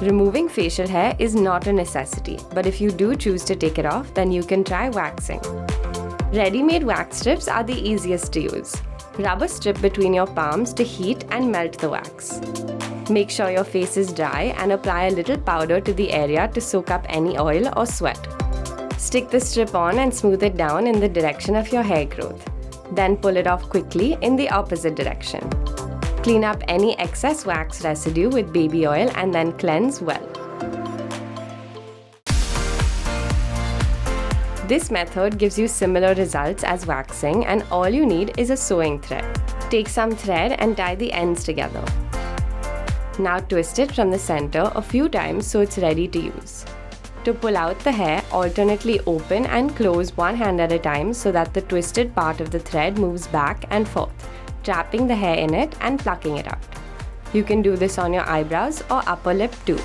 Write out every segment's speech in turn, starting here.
Removing facial hair is not a necessity, but if you do choose to take it off, then you can try waxing. Ready-made wax strips are the easiest to use. Rub a strip between your palms to heat and melt the wax. Make sure your face is dry and apply a little powder to the area to soak up any oil or sweat. Stick the strip on and smooth it down in the direction of your hair growth. Then pull it off quickly in the opposite direction. Clean up any excess wax residue with baby oil and then cleanse well. This method gives you similar results as waxing, and all you need is a sewing thread. Take some thread and tie the ends together. Now twist it from the center a few times so it's ready to use. To pull out the hair, alternately open and close one hand at a time so that the twisted part of the thread moves back and forth, trapping the hair in it and plucking it out. You can do this on your eyebrows or upper lip too.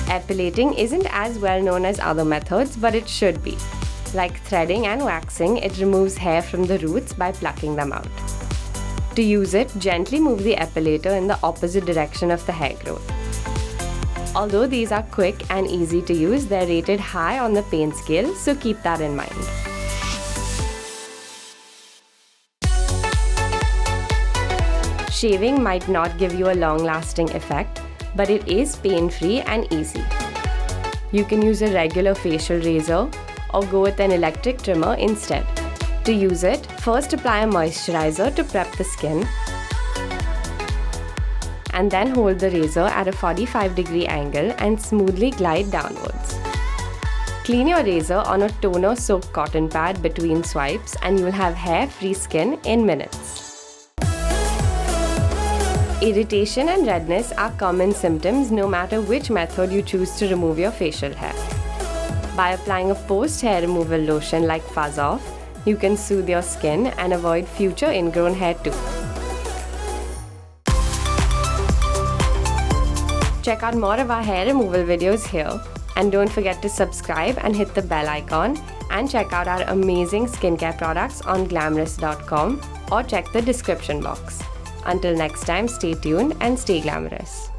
Epilating isn't as well known as other methods, but it should be. Like threading and waxing, it removes hair from the roots by plucking them out. To use it, gently move the epilator in the opposite direction of the hair growth. Although these are quick and easy to use, they're rated high on the pain scale, so keep that in mind. Shaving might not give you a long-lasting effect, but it is pain-free and easy. You can use a regular facial razor or go with an electric trimmer instead. To use it, first apply a moisturizer to prep the skin, and then hold the razor at a 45-degree angle and smoothly glide downwards. Clean your razor on a toner-soaked cotton pad between swipes and you'll have hair-free skin in minutes. Irritation and redness are common symptoms no matter which method you choose to remove your facial hair. By applying a post-hair removal lotion like Fuzz Off, you can soothe your skin and avoid future ingrown hair too. Check out more of our hair removal videos here. And don't forget to subscribe and hit the bell icon, and check out our amazing skincare products on glamrs.com or check the description box. Until next time, stay tuned and stay glamorous.